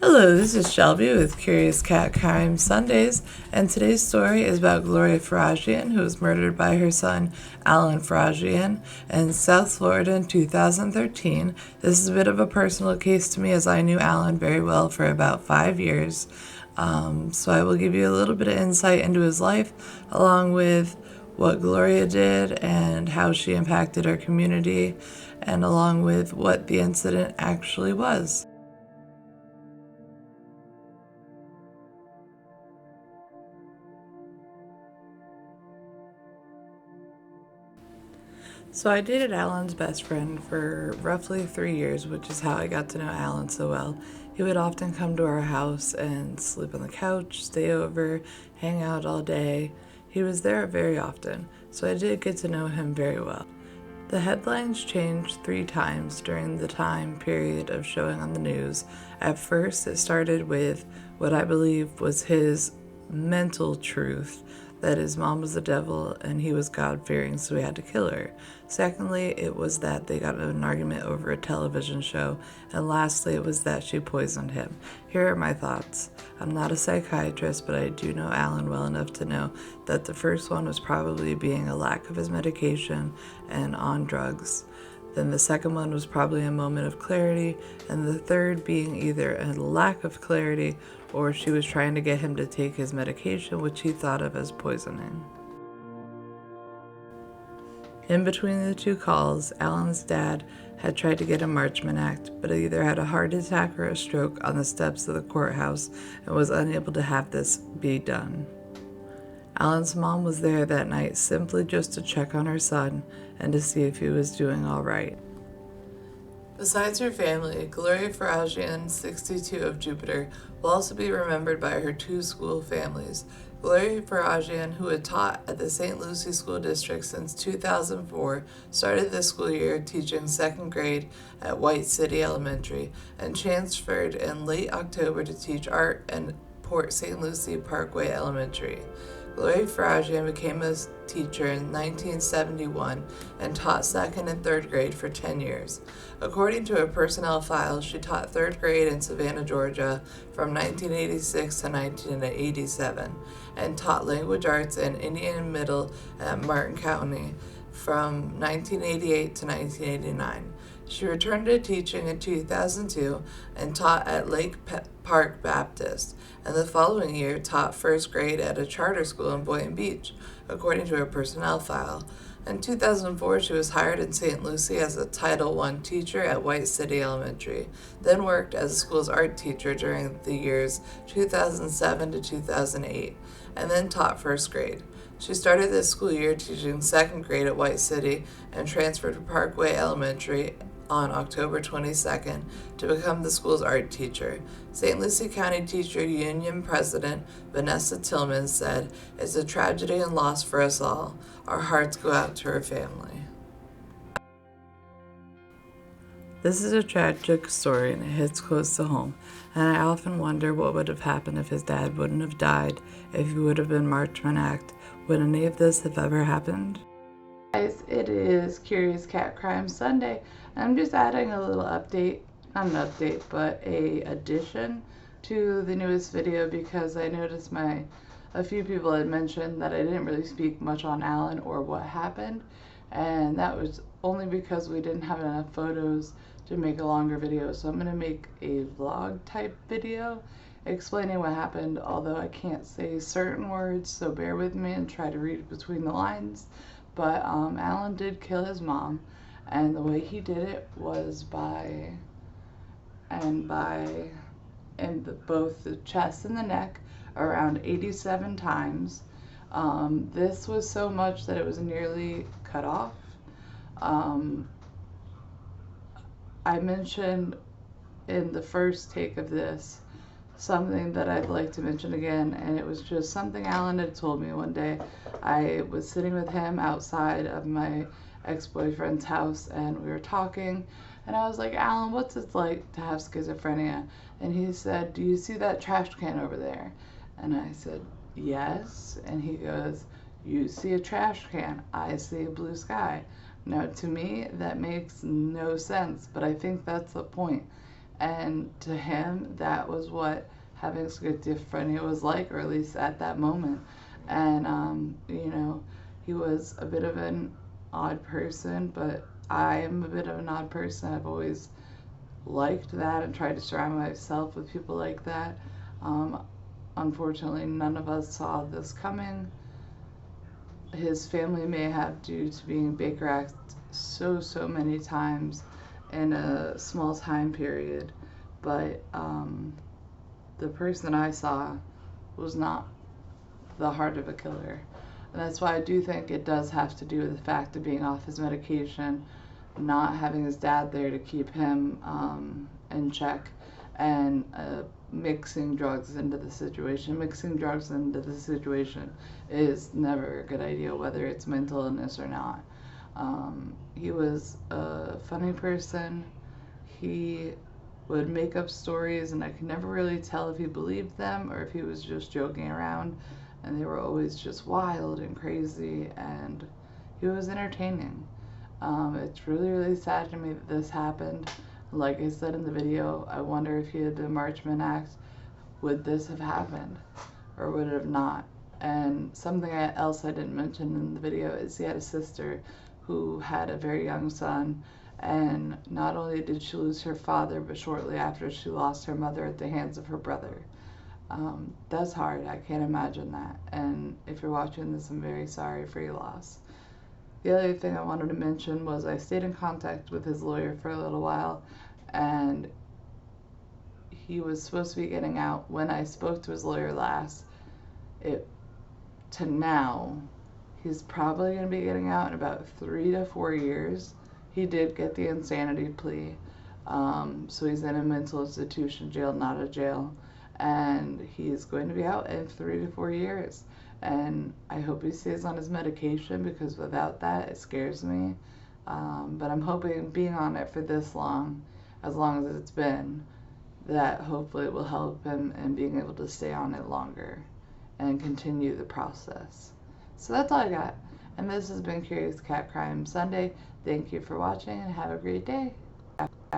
Hello, this is Shelby with Curious Cat Crime Sundays, and today's story is about Gloria Faragian, who was murdered by her son, Alan Faragian, in South Florida in 2013. This is a bit of a personal case to me, as I knew Alan very well for about 5 years. So I will give you a little bit of insight into his life, along with what Gloria did and how she impacted our community, and along with what the incident actually was. So I dated Alan's best friend for roughly 3 years, which is how I got to know Alan so well. He would often come to our house and sleep on the couch, stay over, hang out all day. He was there very often, so I did get to know him very well. The headlines changed 3 times during the time period of showing on the news. At first, it started with what I believe was his mental truth, that his mom was the devil and he was God-fearing, so he had to kill her. Secondly, it was that they got in an argument over a television show. And lastly, it was that she poisoned him. Here are my thoughts. I'm not a psychiatrist, but I do know Alan well enough to know that the first one was probably being a lack of his medication and on drugs. Then the second one was probably a moment of clarity, and the third being either a lack of clarity or she was trying to get him to take his medication, which he thought of as poisoning. In between the 2 calls, Alan's dad had tried to get a Marchman Act, but either had a heart attack or a stroke on the steps of the courthouse and was unable to have this be done. Alan's mom was there that night simply just to check on her son and to see if he was doing all right. Besides her family, Gloria Faragian, 62 of Jupiter, will also be remembered by her 2 school families. Gloria Faragian, who had taught at the St. Lucie School District since 2004, started this school year teaching 2nd grade at White City Elementary and transferred in late October to teach art at Port St. Lucie Parkway Elementary. Gloria Faragian became a teacher in 1971 and taught 2nd and 3rd grade for 10 years. According to her personnel file, she taught 3rd grade in Savannah, Georgia from 1986 to 1987 and taught language arts in Indian Middle at Martin County from 1988 to 1989. She returned to teaching in 2002 and taught at Lake Park Baptist, and the following year taught 1st grade at a charter school in Boynton Beach, according to her personnel file. In 2004, she was hired in St. Lucie as a Title I teacher at White City Elementary, then worked as the school's art teacher during the years 2007 to 2008, and then taught 1st grade. She started this school year teaching 2nd grade at White City and transferred to Parkway Elementary on October 22nd to become the school's art teacher. St. Lucie County Teacher Union President Vanessa Tillman said, "It's a tragedy and loss for us all. Our hearts go out to her family." This is a tragic story and it hits close to home, and I often wonder what would have happened if his dad wouldn't have died, if he would have been Marchman Act. Would any of this have ever happened? Guys, it is Curious Cat Crime Sunday. I'm just adding a little update, not an update, but a addition to the newest video because I noticed a few people had mentioned that I didn't really speak much on Alan or what happened, and that was only because we didn't have enough photos to make a longer video. So I'm going to make a vlog type video explaining what happened, although I can't say certain words, so bear with me and try to read between the lines. But Alan did kill his mom, and the way he did it was by both the chest and the neck around 87 times. This was so much that it was nearly cut off. I mentioned in the first take of this something that I'd like to mention again, and it was just something Alan had told me one day. I was sitting with him outside of my ex-boyfriend's house and we were talking, and I was like, "Alan, what's it like to have schizophrenia?" And he said, "Do you see that trash can over there?" And I said, "Yes." And he goes, "You see a trash can, I see a blue sky." Now, to me, that makes no sense, but I think that's the point. And to him, that was what having schizophrenia was like, or at least at that moment. And, he was a bit of an odd person, but I am a bit of an odd person. I've always liked that and tried to surround myself with people like that. Unfortunately, none of us saw this coming. His family may have, due to being Baker Act so many times in a small time period, but the person I saw was not the heart of a killer. And that's why I do think it does have to do with the fact of being off his medication, not having his dad there to keep him in check, and mixing drugs into the situation. Mixing drugs into the situation is never a good idea, whether it's mental illness or not. He was a funny person. He would make up stories, and I could never really tell if he believed them or if he was just joking around. And they were always just wild and crazy, and he was entertaining. It's really sad to me that this happened. Like I said in the video, I wonder if he had been Marchman Act, would this have happened, or would it have not? And something else I didn't mention in the video is he had a sister who had a very young son, and not only did she lose her father, but shortly after she lost her mother at the hands of her brother. That's hard. I can't imagine that. And if you're watching this, I'm very sorry for your loss. The other thing I wanted to mention was I stayed in contact with his lawyer for a little while, and he was supposed to be getting out. When I spoke to his lawyer last, to now, he's probably going to be getting out in about 3 to 4 years. He did get the insanity plea, so he's in a mental institution jail, not a jail. And he's going to be out in 3 to 4 years. And I hope he stays on his medication, because without that, it scares me. But I'm hoping being on it for this long, as long as it's been, that hopefully it will help him in being able to stay on it longer and continue the process. So that's all I got. And this has been Curious Cat Crime Sunday. Thank you for watching, and have a great day.